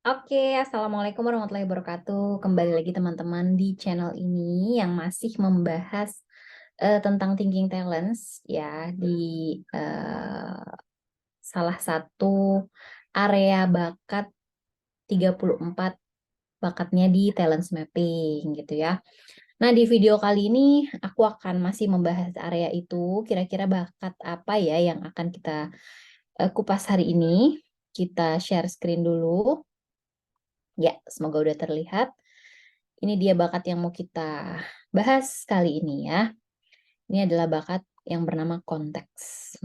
Oke, Assalamualaikum warahmatullahi wabarakatuh. Kembali lagi teman-teman di channel ini yang masih membahas tentang thinking talents ya di salah satu area bakat 34 bakatnya di talents mapping gitu ya. Nah, di video kali ini aku akan masih membahas area itu, kira-kira bakat apa ya yang akan kita kupas hari ini. Kita share screen dulu. Ya, semoga udah terlihat. Ini dia bakat yang mau kita bahas kali ini ya. Ini adalah bakat yang bernama konteks.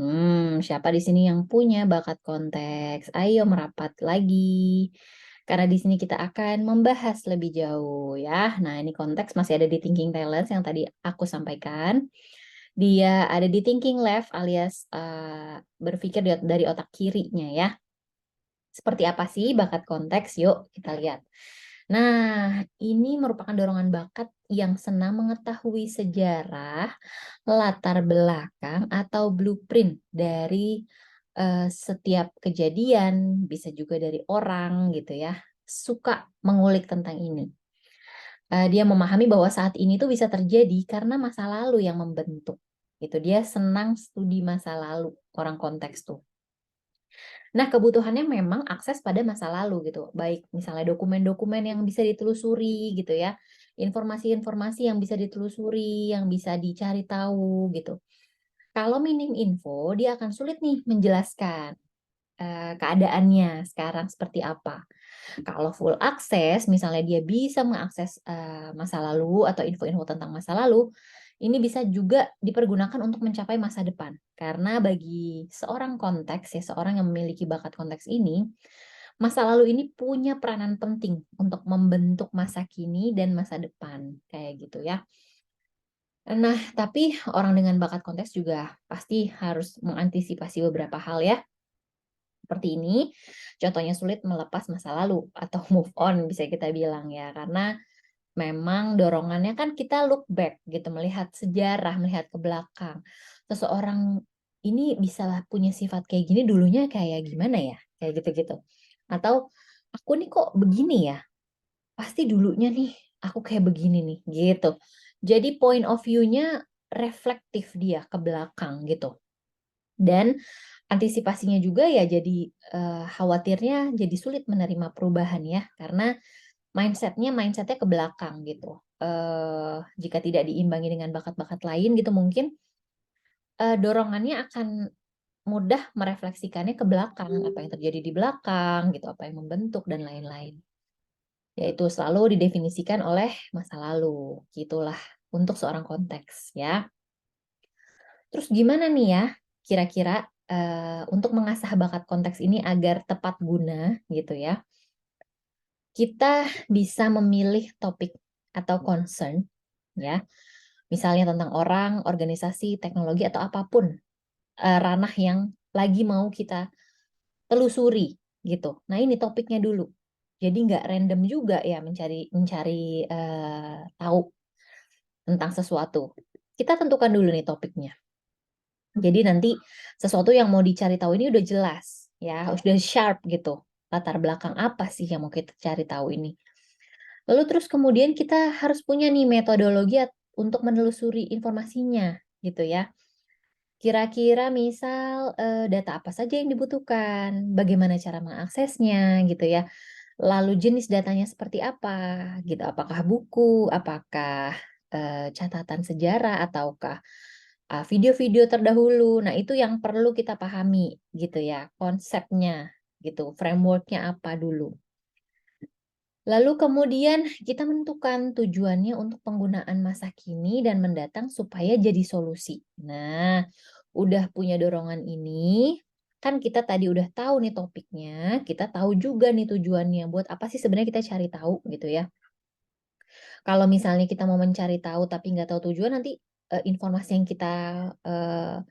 Siapa di sini yang punya bakat konteks? Ayo merapat lagi. Karena di sini kita akan membahas lebih jauh ya. Nah, ini konteks masih ada di thinking talents yang tadi aku sampaikan. Dia ada di thinking left alias berpikir dari otak kirinya ya. Seperti apa sih bakat konteks? Yuk kita lihat. Nah, ini merupakan dorongan bakat yang senang mengetahui sejarah, latar belakang, atau blueprint dari setiap kejadian, bisa juga dari orang gitu ya. Suka mengulik tentang ini. Dia memahami bahwa saat ini tuh bisa terjadi karena masa lalu yang membentuk. Gitu. Dia senang studi masa lalu, orang konteks tuh. Nah, kebutuhannya memang akses pada masa lalu gitu. Baik misalnya dokumen-dokumen yang bisa ditelusuri gitu ya. Informasi-informasi yang bisa ditelusuri, yang bisa dicari tahu gitu. Kalau minim info, dia akan sulit nih menjelaskan keadaannya sekarang seperti apa. Kalau full akses, misalnya dia bisa mengakses masa lalu atau info-info tentang masa lalu, ini bisa juga dipergunakan untuk mencapai masa depan. Karena bagi seorang konteks, ya seorang yang memiliki bakat konteks ini, masa lalu ini punya peranan penting untuk membentuk masa kini dan masa depan, kayak gitu ya. Nah, tapi orang dengan bakat konteks juga pasti harus mengantisipasi beberapa hal ya. Seperti ini, contohnya sulit melepas masa lalu atau move on bisa kita bilang ya, karena memang dorongannya kan kita look back gitu, melihat sejarah, melihat ke belakang. Seseorang ini bisalah punya sifat kayak gini dulunya kayak gimana ya? Kayak gitu-gitu. Atau aku nih kok begini ya? Pasti dulunya nih aku kayak begini nih gitu. Jadi point of view-nya reflektif dia ke belakang gitu. Dan antisipasinya juga ya jadi khawatirnya jadi sulit menerima perubahan ya karena mindsetnya ke belakang gitu. Jika tidak diimbangi dengan bakat-bakat lain gitu mungkin, dorongannya akan mudah merefleksikannya ke belakang, apa yang terjadi di belakang gitu, apa yang membentuk dan lain-lain. Yaitu selalu didefinisikan oleh masa lalu, gitulah untuk seorang konteks ya. Terus gimana nih ya kira-kira, untuk mengasah bakat konteks ini agar tepat guna gitu ya, kita bisa memilih topik atau concern ya, misalnya tentang orang, organisasi, teknologi, atau apapun, ranah yang lagi mau kita telusuri, gitu. Nah, ini topiknya dulu. Jadi nggak random juga ya mencari mencari, tahu tentang sesuatu. Kita tentukan dulu nih topiknya. Jadi nanti sesuatu yang mau dicari tahu ini udah jelas, ya, udah sharp gitu, latar belakang apa sih yang mau kita cari tahu ini. Lalu terus kemudian kita harus punya nih metodologi untuk menelusuri informasinya, gitu ya. Kira-kira misal, data apa saja yang dibutuhkan, bagaimana cara mengaksesnya gitu ya, lalu jenis datanya seperti apa gitu, apakah buku, apakah, catatan sejarah ataukah, video-video terdahulu. Nah itu yang perlu kita pahami gitu ya, konsepnya gitu, framework-nya apa dulu. Lalu kemudian kita menentukan tujuannya untuk penggunaan masa kini dan mendatang supaya jadi solusi. Nah, udah punya dorongan ini, kan kita tadi udah tahu nih topiknya, kita tahu juga nih tujuannya, buat apa sih sebenarnya kita cari tahu gitu ya. Kalau misalnya kita mau mencari tahu tapi nggak tahu tujuan, nanti informasi yang kita eh,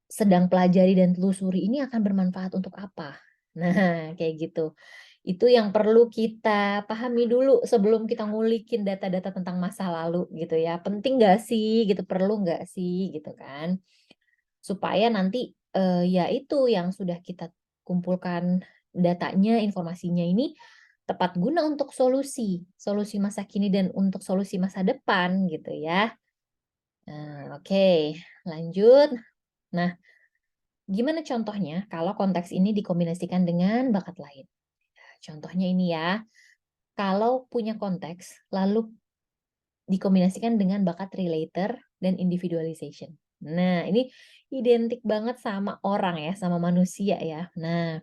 sedang pelajari dan telusuri ini akan bermanfaat untuk apa? Nah, kayak gitu. Itu yang perlu kita pahami dulu sebelum kita ngulikin data-data tentang masa lalu gitu ya. Penting nggak sih gitu, perlu nggak sih gitu kan. Supaya nanti, ya itu yang sudah kita kumpulkan datanya, informasinya ini tepat guna untuk solusi masa kini dan untuk solusi masa depan gitu ya. Nah, oke, lanjut. Nah, gimana contohnya kalau konteks ini dikombinasikan dengan bakat lain? Contohnya ini ya, kalau punya konteks lalu dikombinasikan dengan bakat relator dan individualization. Nah, ini identik banget sama orang ya, sama manusia ya. Nah,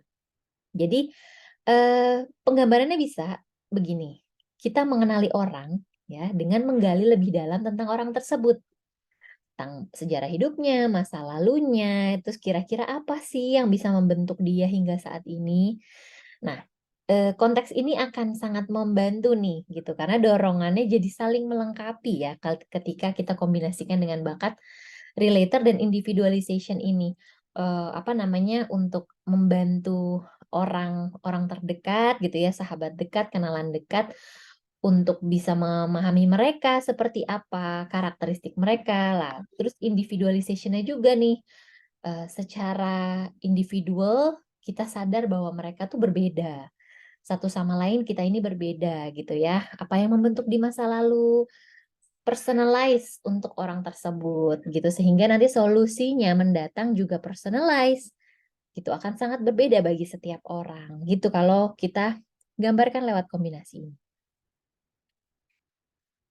jadi penggambarannya bisa begini, kita mengenali orang ya dengan menggali lebih dalam tentang orang tersebut, tentang sejarah hidupnya, masa lalunya, terus kira-kira apa sih yang bisa membentuk dia hingga saat ini. Nah, konteks ini akan sangat membantu nih gitu, karena dorongannya jadi saling melengkapi ya ketika kita kombinasikan dengan bakat relator dan individualization ini. Apa namanya, untuk membantu orang terdekat gitu ya, sahabat dekat, kenalan dekat, untuk bisa memahami mereka seperti apa, karakteristik mereka lah. Terus individualization-nya juga nih, secara individual kita sadar bahwa mereka tuh berbeda. Satu sama lain kita ini berbeda gitu ya. Apa yang membentuk di masa lalu, personalize untuk orang tersebut gitu. Sehingga nanti solusinya mendatang juga personalize. Gitu akan sangat berbeda bagi setiap orang. Gitu kalau kita gambarkan lewat kombinasi ini.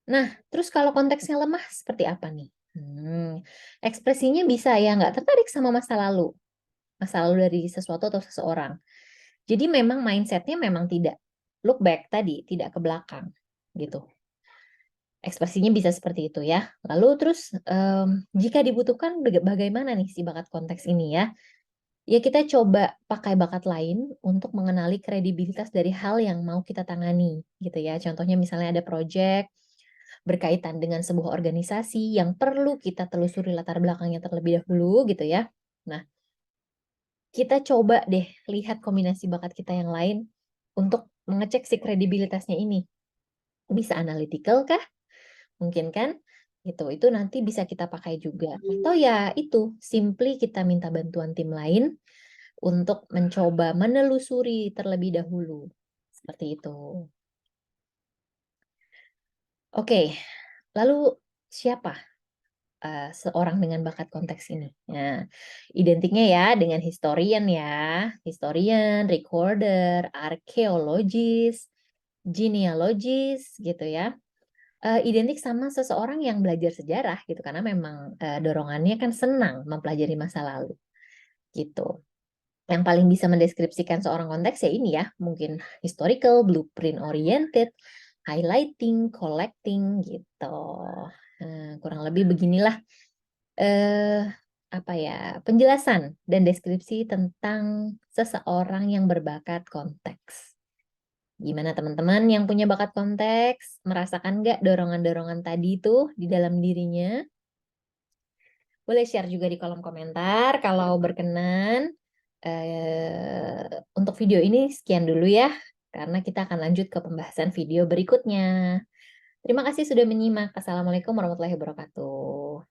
Nah, terus kalau konteksnya lemah seperti apa nih? Ekspresinya bisa ya nggak tertarik sama masa lalu dari sesuatu atau seseorang. Jadi memang mindsetnya memang tidak look back tadi, tidak ke belakang gitu. Ekspresinya bisa seperti itu ya. Lalu terus jika dibutuhkan bagaimana nih si bakat konteks ini ya? Ya kita coba pakai bakat lain untuk mengenali kredibilitas dari hal yang mau kita tangani gitu ya. Contohnya misalnya ada project berkaitan dengan sebuah organisasi yang perlu kita telusuri latar belakangnya terlebih dahulu gitu ya. Nah, kita coba deh lihat kombinasi bakat kita yang lain untuk mengecek si kredibilitasnya ini. Bisa analytical kah? Mungkin kan? Itu nanti bisa kita pakai juga. Atau ya itu, simply kita minta bantuan tim lain untuk mencoba menelusuri terlebih dahulu. Seperti itu. Oke, lalu siapa seorang dengan bakat konteks ini? Nah, identiknya ya dengan historian, recorder, arkeologis, genealogis gitu ya. Identik sama seseorang yang belajar sejarah gitu karena memang dorongannya kan senang mempelajari masa lalu gitu. Yang paling bisa mendeskripsikan seorang konteks ya ini ya, mungkin historical, blueprint oriented, highlighting, collecting gitu. Kurang lebih beginilah eh apa ya, penjelasan dan deskripsi tentang seseorang yang berbakat konteks. Gimana teman-teman yang punya bakat konteks? Merasakan nggak dorongan-dorongan tadi itu di dalam dirinya? Boleh share juga di kolom komentar kalau berkenan. Untuk video ini sekian dulu ya, karena kita akan lanjut ke pembahasan video berikutnya. Terima kasih sudah menyimak. Assalamualaikum warahmatullahi wabarakatuh.